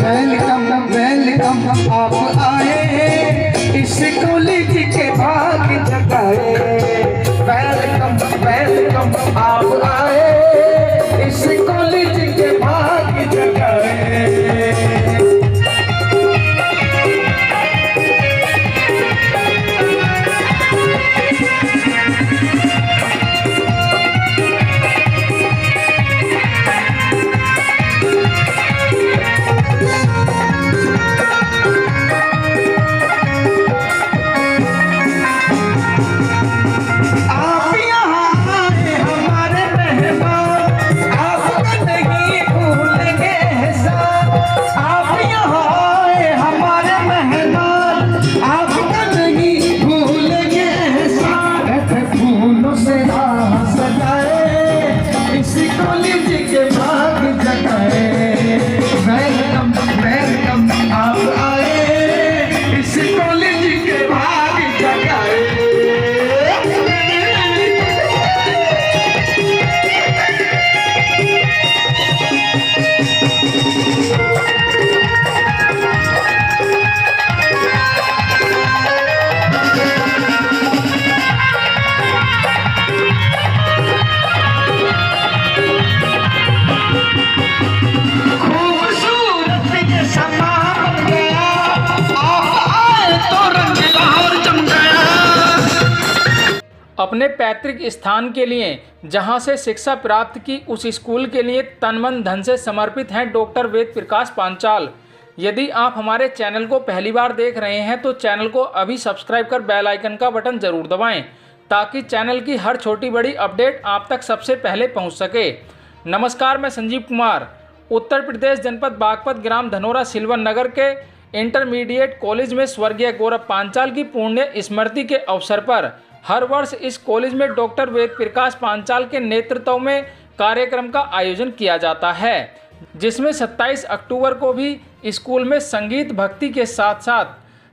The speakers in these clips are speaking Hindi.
वेलकम वेलकम आप आए इस कॉलेज के भाग जगाए। वेलकम वेलकम आप आए इस कॉलेज के भाग जगाए। अपने पैतृक स्थान के लिए जहां से शिक्षा प्राप्त की उस स्कूल के लिए तन मन धन से समर्पित हैं डॉक्टर वेद प्रकाश पांचाल। यदि आप हमारे चैनल को पहली बार देख रहे हैं तो चैनल को अभी सब्सक्राइब कर बेल आइकन का बटन जरूर दबाएं ताकि चैनल की हर छोटी बड़ी अपडेट आप तक सबसे पहले पहुंच सके। नमस्कार, मैं संजीव कुमार उत्तर प्रदेश जनपद बागपत ग्राम धनोरा सिल्वर नगर के इंटरमीडिएट कॉलेज में स्वर्गीय गौरव पांचाल की पुण्य स्मृति के अवसर पर हर वर्ष इस कॉलेज में डॉक्टर वेद प्रकाश पांचाल के नेतृत्व में कार्यक्रम का आयोजन किया जाता है, जिसमें 27 अक्टूबर को भी स्कूल में संगीत भक्ति के साथ साथ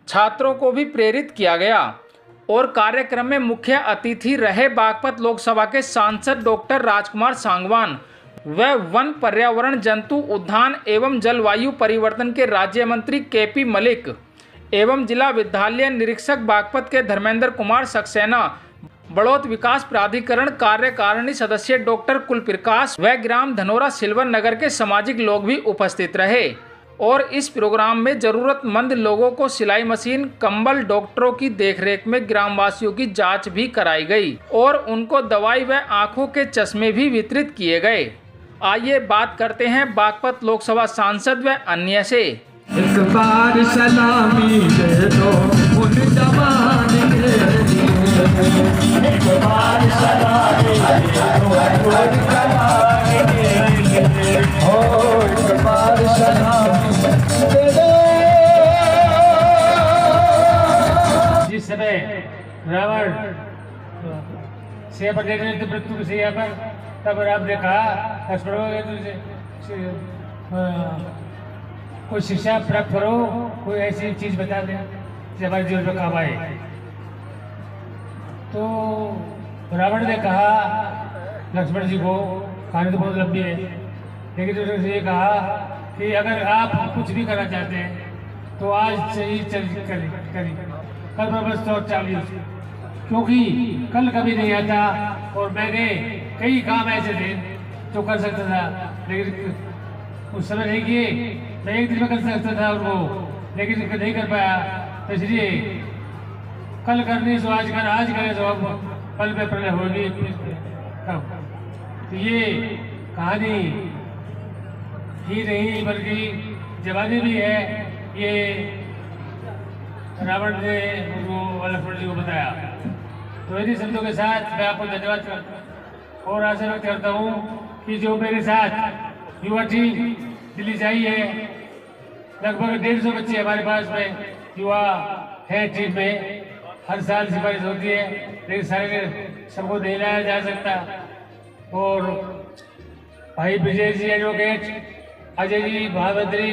छात्रों को भी प्रेरित किया गया। और कार्यक्रम में मुख्य अतिथि रहे बागपत लोकसभा के सांसद डॉक्टर राजकुमार सांगवान व वन पर्यावरण जंतु उद्यान एवं जलवायु परिवर्तन के राज्य मंत्री केपी मलिक एवं जिला विद्यालय निरीक्षक बागपत के धर्मेंद्र कुमार सक्सेना, बढ़ोत विकास प्राधिकरण कार्यकारिणी सदस्य डॉक्टर कुलप्रकाश व ग्राम धनोरा सिल्वर नगर के सामाजिक लोग भी उपस्थित रहे। और इस प्रोग्राम में जरूरतमंद लोगों को सिलाई मशीन, कंबल, डॉक्टरों की देखरेख में ग्रामवासियों की जांच भी कराई गई और उनको दवाई व आंखों के चश्मे भी वितरित किए गए। आइए बात करते हैं बागपत लोकसभा सांसद व अन्य से। एक बार सलामी दे दो उन जवान के लिए, एक बार सलामी दे दो उन जवान के लिए, हो एक बार सलामी दे दो। जिस समय रावण से मृत्यु की सैया पर तब राम ने कहा कोई शिक्षा प्राप्त करो, कोई ऐसी चीज बता दे जो हमारे जीवन में काम आए। तो रावण ने कहा लक्ष्मण जी को, कहानी तो बहुत लंबी है, लेकिन उसने ये कहा कि अगर आप कुछ भी करना चाहते हैं तो आज से ही करिए, कल पर बस 40, क्योंकि कल कभी नहीं आता। और मैंने कई काम ऐसे थे जो कर सकता था, लेकिन उस समय नहीं किए। मैं एक दिन में कर सकता था उनको, लेकिन नहीं कर पाया। तो इसलिए कल करनी सो आज कर, आज करें तो अब कल में प्रलय होगी। तो ये कहानी ही नहीं बल्कि जवानी भी है। ये रावण ने उनको लक्ष्मण जी को बताया। तो इन्हीं शब्दों के साथ मैं आपको धन्यवाद करता हूँ और आशा व्यक्त करता हूँ कि जो मेरे साथ युवा टीम दिल्ली से आई है, लगभग 150 बच्चे हमारे पास में युवा है टीम में। हर साल सिफारिश होती है, लेकिन सारे सबको नहीं लाया जा सकता। और भाई विजय जी एडवोकेट, अजय जी महामंत्री,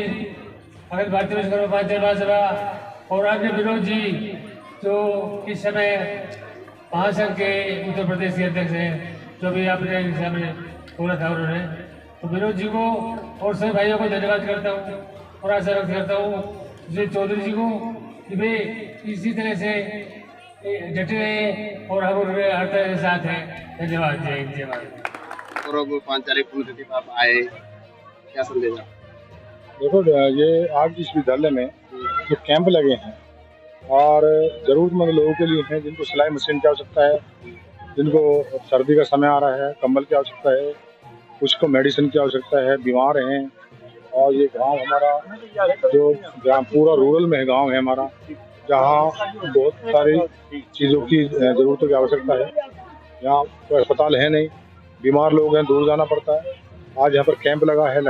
अखिल भारतीय विश्वकर्मा उपाध्याय महासभा, और अन्य विनोद जी जो इस समय महासंघ के उत्तर प्रदेश के अध्यक्ष हैं, जो भी आपने सामने बोला था उन्होंने, तो विनोद जी को और सभी भाइयों को धन्यवाद करता हूँ। और आशा व्यक्त करता हूँ श्री चौधरी जी को कि भाई इसी तरह से डटे रहे और हम हर तरह के साथ हैं। धन्यवाद। जय हिंद, जय भारत। गौरव पांचाली पुण्यतिथि पर आप आए, क्या संदेश? देखो, ये आज इस विद्यालय में जो कैंप लगे हैं और ज़रूरतमंद लोगों के लिए हैं, जिनको सिलाई मशीन की आवश्यकता है, जिनको सर्दी का समय आ रहा है, कंबल की आवश्यकता है, कुछ को मेडिसिन की आवश्यकता है, बीमार हैं। और ये गांव हमारा जो पूरा रूरल में गांव है हमारा, जहाँ बहुत सारी चीज़ों की ज़रूरतों की आवश्यकता है। यहाँ कोई अस्पताल है नहीं, बीमार लोग हैं, दूर जाना पड़ता है। आज यहाँ पर कैंप लगवाया है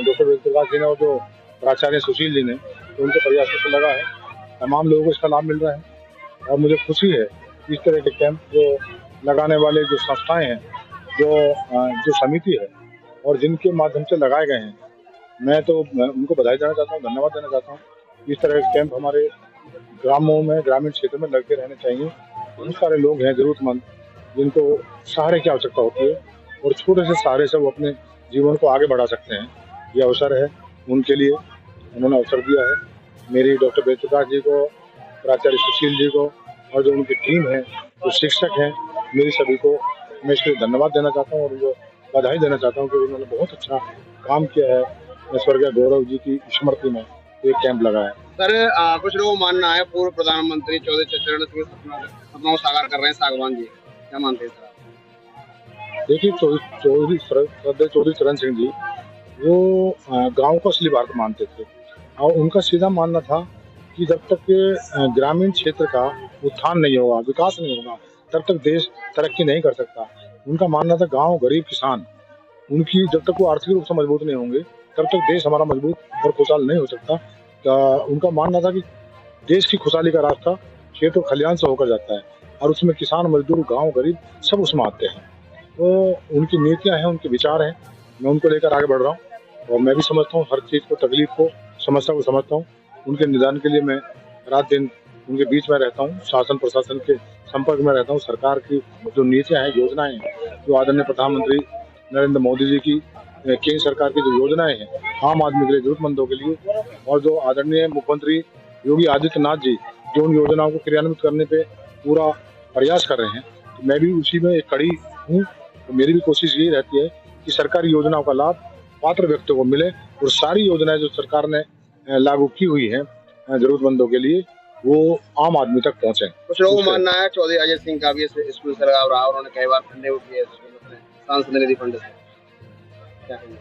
डॉक्टर वेद प्रकाश जी ने और जो प्राचार्य सुशील जी ने, तो उनके प्रयासों से लगा है। तमाम लोगों को इसका लाभ मिल रहा है और मुझे खुशी है इस तरह के कैंप जो लगाने वाले जो संस्थाएं हैं, जो समिति है और जिनके माध्यम से लगाए गए हैं, मैं तो उनको बधाई देना चाहता हूँ, धन्यवाद देना चाहता हूँ। इस तरह के कैंप हमारे ग्रामों में, ग्रामीण क्षेत्र में लगते रहने चाहिए। बहुत सारे लोग हैं ज़रूरतमंद, जिनको सहारे की आवश्यकता होती है और छोटे से सहारे से वो अपने जीवन को आगे बढ़ा सकते हैं। ये अवसर है उनके लिए, उन्होंने अवसर दिया है। मेरी डॉक्टर वेद प्रकाश जी को, प्राचार्य सुशील जी को और जो उनकी टीम है, जो शिक्षक हैं, मेरी सभी को मैं इसके लिए धन्यवाद देना चाहता हूँ और उनको बधाई देना चाहता हूँ कि उन्होंने बहुत अच्छा काम किया है। स्वर्गीय गौरव जी की स्मृति में एक कैंप लगाया। सर, कुछ लोगों का मानना है पूर्व प्रधानमंत्री चौधरी चरण सिंह सपना को साकार कर रहे हैं सागवान जी, क्या मानते हैं सर? देखिए, चौधरी चरण सिंह जी वो गांव को असली भारत मानते थे और उनका सीधा मानना था कि जब तक के ग्रामीण क्षेत्र का उत्थान नहीं होगा, विकास नहीं होगा, तब तक देश तरक्की नहीं कर सकता। उनका मानना था गांव, गरीब, किसान, उनकी जब तक वो आर्थिक रूप से मजबूत नहीं होंगे तब तक देश हमारा मजबूत और खुशहाल नहीं हो सकता। उनका मानना था कि देश की खुशहाली का रास्ता खेत और खलिहान से होकर जाता है और उसमें किसान, मजदूर, गांव, गरीब सब उसमें आते हैं। तो उनकी नीतियां हैं, उनके विचार हैं, मैं उनको लेकर आगे बढ़ रहा हूँ और मैं भी समझता हूँ हर चीज़ को, तकलीफ को, समस्या को समझता हूँ। उनके निदान के लिए मैं रात दिन उनके बीच में रहता हूँ, शासन प्रशासन के संपर्क में रहता हूँ। सरकार की जो नीतियाँ हैं, योजनाएं हैं, जो आदरणीय प्रधानमंत्री नरेंद्र मोदी जी की, केंद्र सरकार की जो योजनाएं हैं आम आदमी के लिए, जरूरतमंदों के लिए, और जो आदरणीय मुख्यमंत्री योगी आदित्यनाथ जी जो उन योजनाओं को क्रियान्वित करने पे पूरा प्रयास कर रहे हैं, तो मैं भी उसी में एक कड़ी हूँ। तो मेरी भी कोशिश यही रहती है कि सरकारी योजनाओं का लाभ पात्र व्यक्तियों को मिले और सारी योजनाएं जो सरकार ने लागू की हुई है जरूरतमंदों के लिए, वो आम आदमी तक पहुंचे। कुछ लोगों का मानना है चौधरी अजय सिंह का भी स्कूल से लगाव रहा, उन्होंने कई बार फंडे किए सांसद निधि फंड से, क्या कहेंगे?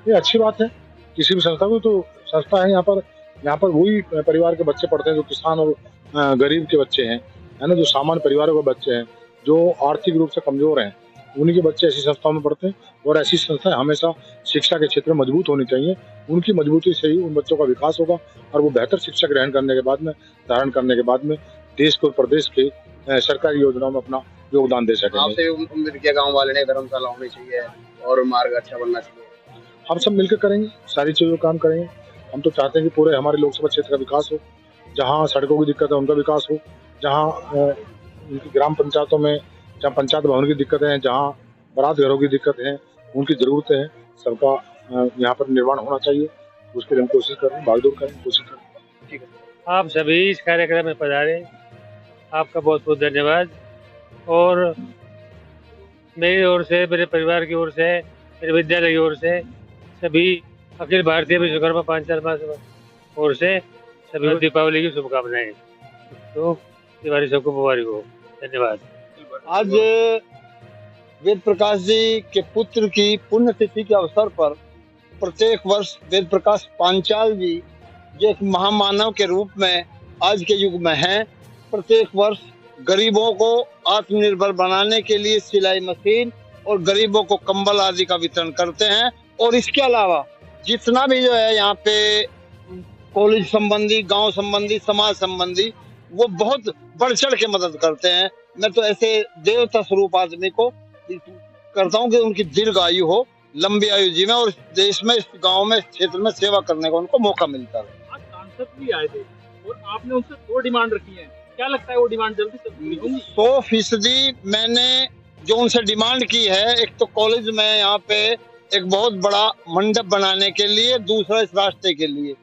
ये अच्छी बात है। किसी भी संस्था को, तो संस्था है यहाँ पर वही परिवार के बच्चे पढ़ते हैं जो किसान और गरीब के बच्चे हैं, है ना, जो सामान्य परिवारों के बच्चे हैं, जो आर्थिक रूप से कमजोर हैं, उन्हीं के बच्चे ऐसी संस्थाओं में पढ़ते हैं। और ऐसी संस्थाएं हमेशा शिक्षा के क्षेत्र में मजबूत होनी चाहिए। उनकी मजबूती से ही उन बच्चों का विकास होगा और वो बेहतर शिक्षा ग्रहण करने के बाद में, धारण करने के बाद में देश को, प्रदेश के सरकारी योजनाओं में अपना योगदान दे सकेंगे। आपसे उम्मीद किया गाँव वाले ने धर्मशाला होनी चाहिए और मार्ग अच्छा बनना चाहिए। हम सब मिलकर करेंगे, सारी चीजों का काम करेंगे। हम तो चाहते हैं कि पूरे हमारे लोकसभा क्षेत्र का विकास हो, जहाँ सड़कों की दिक्कत है उनका विकास हो, जहाँ उनकी ग्राम पंचायतों में जहाँ पंचायत भवन की दिक्कत है, जहाँ बारात घरों की दिक्कत है, उनकी जरूरतें हैं, सबका यहाँ पर निर्माण होना चाहिए। उसके लिए हम कोशिश कर रहे हैं, भागदौड़ करें, कोशिश करें। ठीक है, आप सभी इस कार्यक्रम में पधारे, आपका बहुत बहुत धन्यवाद। और मेरी ओर से, मेरे परिवार की ओर से, मेरे विद्यालय की ओर से, सभी अखिल भारतीय विश्वकर्मा पांचाल महासभा ओर से सभी को दीपावली की शुभकामनाएं। तो दिवाली सबको मुबारक हो। धन्यवाद। आज वेद प्रकाश जी के पुत्र की पुण्यतिथि के अवसर पर प्रत्येक वर्ष वेद प्रकाश पांचाल जी जो एक महामानव के रूप में आज के युग में हैं, प्रत्येक वर्ष गरीबों को आत्मनिर्भर बनाने के लिए सिलाई मशीन और गरीबों को कंबल आदि का वितरण करते हैं। और इसके अलावा जितना भी जो है यहाँ पे कॉलेज संबंधी, गांव संबंधी, समाज संबंधी, वो बहुत बढ़ चढ़ के मदद करते हैं। मैं तो ऐसे देवता स्वरूप आदमी को करता हूँ कि उनकी दीर्घ आयु हो, लंबी आयु जी में, और देश में, इस गांव में, इस क्षेत्र में सेवा करने का उनको मौका मिलता है। आज सांसद भी आए थे और आपने उनसे 2 डिमांड रखी है, क्या लगता है वो डिमांड जल्दी से पूरी होंगी? 100% मैंने जो उनसे डिमांड की है, एक तो कॉलेज में यहाँ पे एक बहुत बड़ा मंडप बनाने के लिए, दूसरा इस रास्ते के लिए।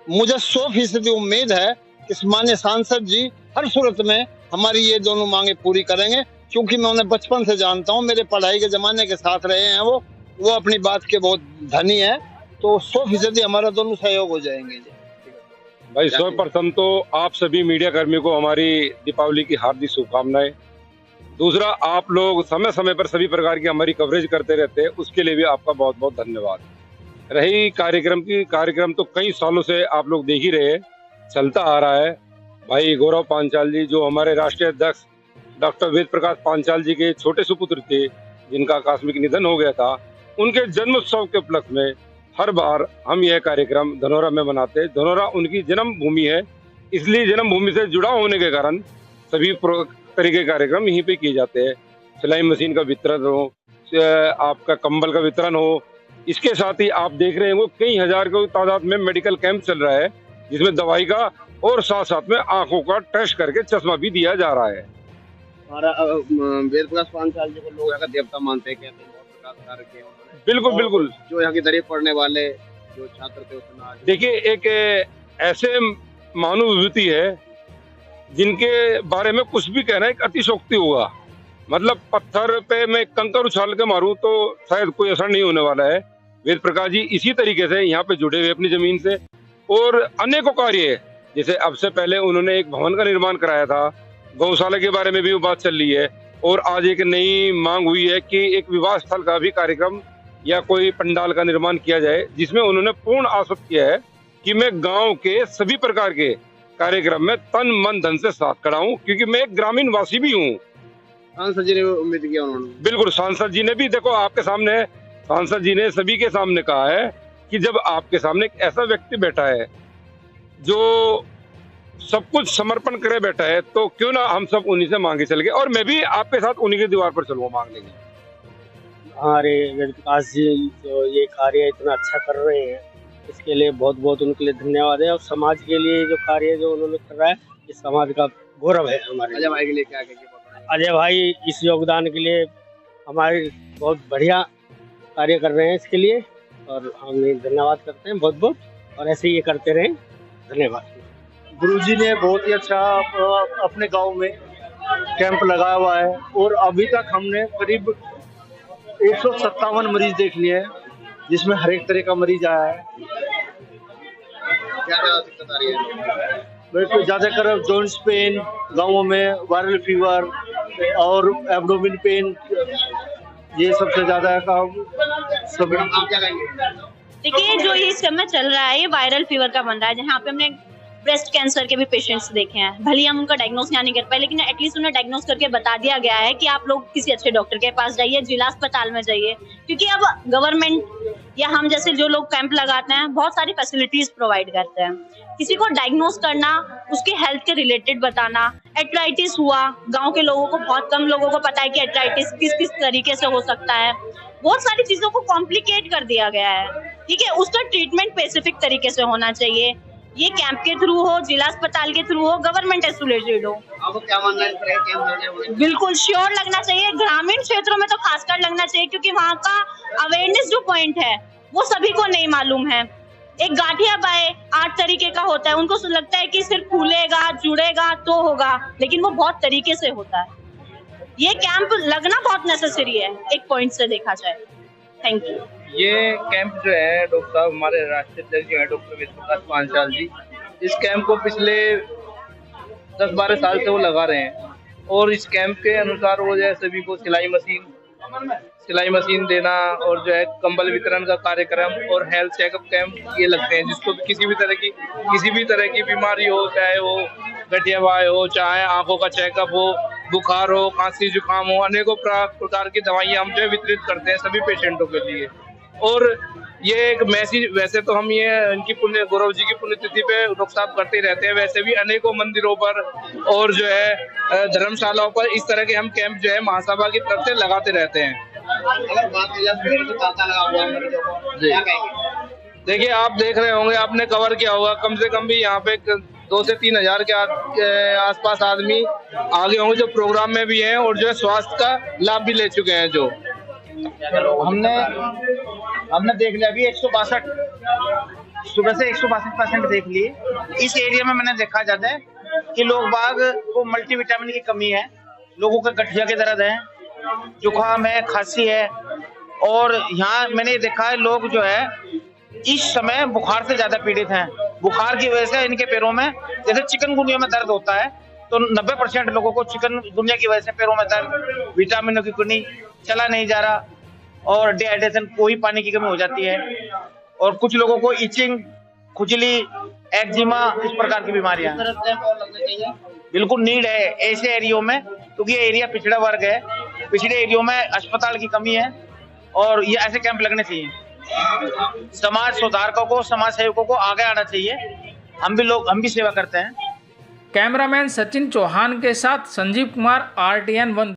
मुझे 100% उम्मीद है कि माननीय सांसद जी हर सूरत में हमारी ये दोनों मांगे पूरी करेंगे, क्योंकि मैं उन्हें बचपन से जानता हूँ, मेरे पढ़ाई के जमाने के साथ रहे हैं। वो अपनी बात के बहुत धनी है, तो 100% हमारा दोनों सहयोग हो जाएंगे। भाई 100% तो आप सभी मीडिया कर्मियों को हमारी दीपावली की हार्दिक शुभकामनाएं। दूसरा, आप लोग समय समय पर सभी प्रकार की हमारी कवरेज करते रहते हैं, उसके लिए भी आपका बहुत बहुत धन्यवाद। रही कार्यक्रम तो कई सालों से आप लोग देख ही रहे, चलता आ रहा है। भाई गौरव पांचाल जी, जो हमारे राष्ट्रीय अध्यक्ष डॉक्टर वेद प्रकाश पांचाल जी के छोटे सुपुत्र थे, जिनका आकस्मिक निधन हो गया था, उनके जन्मोत्सव के उपलक्ष्य में हर बार हम यह कार्यक्रम धनौरा में मनाते हैं। धनौरा उनकी जन्म भूमि है, इसलिए जन्म भूमि से जुड़ा होने के कारण सभी तरीके के कार्यक्रम यहीं पे किए जाते हैं। सिलाई मशीन का वितरण हो, आपका कंबल का वितरण हो, इसके साथ ही आप देख रहे होंगे कई हजार की तादाद में मेडिकल कैंप चल रहा है, जिसमें दवाई का और साथ साथ में आंखों का टेस्ट करके चश्मा भी दिया जा रहा है। वेद प्रकाश पांचाल जी को लोग यहाँ का देवता मानते हैं, कहते हैं बहुत प्रकार कार्य किए उन्होंने। बिल्कुल। जो यहाँ की दरिया पढ़ने वाले जो छात्र थे उसमें आज देखिए, एक ऐसे महानुभूति है जिनके बारे में कुछ भी कहना एक अतिशोक्ति होगा। मतलब पत्थर पे मैं कंकर उछाल के मारूं तो शायद कोई असर नहीं होने वाला है। वेद प्रकाश जी इसी तरीके से यहाँ पे जुड़े हुए अपनी जमीन से, और अनेकों कार्य, जैसे अब से पहले उन्होंने एक भवन का निर्माण कराया था, गौशाला के बारे में भी वो बात चल रही है, और आज एक नई मांग हुई है कि एक विवाह स्थल का भी कार्यक्रम या कोई पंडाल का निर्माण किया जाए, जिसमें उन्होंने पूर्ण आश्वस्त किया है कि मैं गांव के सभी प्रकार के कार्यक्रम में तन मन धन से साथ खड़ा हूं, क्योंकि मैं एक ग्रामीण वासी भी हूं। सांसद जी ने उम्मीद किया उन्होंने। बिल्कुल, सांसद जी ने भी, देखो आपके सामने, सांसद जी ने सभी के सामने कहा है कि जब आपके सामने एक ऐसा व्यक्ति बैठा है जो सब कुछ समर्पण करे बैठा है, तो क्यों ना हम सब उन्हीं से मांगे चल गए, और मैं भी आपके साथ उन्हीं के दीवार पर चलूंगा मांग लेंगे। हमारे वेद प्रकाश जी जो ये कार्य इतना अच्छा कर रहे हैं, इसके लिए बहुत बहुत उनके लिए धन्यवाद है। और समाज के लिए जो कार्य जो उन्होंने कर रहा है, इस समाज का गौरव है हमारे। अजय भाई के लिए क्या कहेंगे? अजय भाई इस योगदान के लिए हमारे बहुत बढ़िया कार्य कर रहे हैं, इसके लिए और हम धन्यवाद करते हैं बहुत बहुत, और ऐसे ही ये करते रहें। धन्यवाद। गुरुजी ने बहुत ही अच्छा अपने गांव में कैंप लगाया हुआ है, और अभी तक हमने करीब 157 मरीज देख लिए हैं, जिसमें हर एक तरह का मरीज आया है। क्या दिक्कत आ रही है? बिल्कुल, ज़्यादातर जॉइंट्स पेन गाँवों में, वायरल फीवर और एब्डोमिन पेन, ये सबसे ज़्यादा काम सब। आप क्या कहेंगे? देखिए, जो ये समय चल रहा है, ये वायरल फीवर का बन रहा है, जहाँ पे हमने ब्रेस्ट कैंसर के भी पेशेंट्स देखे हैं। भले हम उनका डायग्नोस यहाँ नहीं कर पाए, लेकिन एटलीस्ट उन्हें डायग्नोस करके बता दिया गया है कि आप लोग किसी अच्छे डॉक्टर के पास जाइए, जिला अस्पताल में जाइए, क्योंकि अब गवर्नमेंट या हम जैसे जो लोग कैंप लगाते हैं, बहुत सारी फैसिलिटीज प्रोवाइड करते हैं। किसी को डायग्नोस करना, उसके हेल्थ के रिलेटेड बताना, एट्राइटिस हुआ, गाँव के लोगों को, बहुत कम लोगों को पता है कि एट्राइटिस किस किस तरीके से हो सकता है। बहुत सारी चीजों को कॉम्प्लिकेट कर दिया गया है, ठीक है। उसका ट्रीटमेंट स्पेसिफिक तरीके से होना चाहिए। ये कैंप के थ्रू हो, जिला अस्पताल के थ्रू हो, गवर्नमेंट एसोसिएटेड हो। आपको क्या मानना है? बिल्कुल श्योर लगना चाहिए, ग्रामीण क्षेत्रों में तो खासकर लगना चाहिए, क्योंकि वहाँ का अवेयरनेस जो पॉइंट है वो सभी को नहीं मालूम है। एक गाठिया बाय 8 तरीके का होता है, उनको लगता है कि सिर्फ फूलेगा, जुड़ेगा तो होगा, लेकिन वो बहुत तरीके से होता है। ये कैंप लगना बहुत नेसेसरी है एक पॉइंट से देखा जाए। Thank you. ये कैंप जो है, डॉक्टर साहब हमारे राष्ट्रीय अध्यक्ष जो है डॉक्टर वेद प्रकाश पांचाल जी, इस कैंप को पिछले 10-12 साल से वो लगा रहे हैं, और इस कैंप के अनुसार वो जो है सभी को सिलाई मशीन देना, और जो है कंबल वितरण का कार्यक्रम और हेल्थ चेकअप कैंप ये लगते हैं, जिसको किसी भी तरह की बीमारी हो, चाहे वो गठियावाय हो, चाहे आंखों का चेकअप हो, बुखार हो, खांसी जुकाम हो, अनेकों प्रकार की दवाइयाँ हम जो है वितरित करते हैं सभी पेशेंटों के लिए। और ये एक मैसेज, वैसे तो हम ये इनकी गौरव जी की पुण्यतिथि पे डॉक्टर साहब करते रहते हैं, वैसे भी अनेकों मंदिरों पर और जो है धर्मशालाओं पर इस तरह के हम कैंप जो है महासभा की तरफ से लगाते रहते हैं। अगर बात की जाए तो तांता लगा हुआ है मरीजों को, क्या कहेंगे? देखिए, आप देख रहे होंगे, आपने कवर किया होगा, कम से कम भी यहाँ पे 2 से 3 हजार के आसपास आदमी आगे होंगे जो प्रोग्राम में भी हैं और जो है स्वास्थ्य का लाभ भी ले चुके हैं। जो हमने देख लिया अभी 162 सुबह से 162% देख लिए। इस एरिया में मैंने देखा जाता है कि लोग बाग को मल्टीविटामिन की कमी है, लोगों के गठिया के दर्द है, जुकाम है, खांसी है। और यहाँ मैंने देखा है लोग जो है इस समय बुखार से ज्यादा पीड़ित हैं। बुखार की वजह से इनके पैरों में जैसे चिकनगुनिया में दर्द होता है तो 90% लोगों को चिकनगुनिया की वजह से पैरों में दर्द, विटामिनों की कमी, चला नहीं जा रहा और डिहाइड्रेशन, कोई पानी की कमी हो जाती है। और कुछ लोगों को इचिंग, खुजली, एक्जिमा, इस प्रकार की बीमारियां बिल्कुल नीड है ऐसे एरियो में, क्योंकि ये एरिया पिछड़ा वर्ग है, पिछड़े एरियो में अस्पताल की कमी है और ये ऐसे कैंप लगने चाहिए। समाज सुधारकों को, समाज सेवकों को आगे आना चाहिए। हम भी सेवा करते हैं। कैमरामैन सचिन चौहान के साथ संजीव कुमार, RTN 1।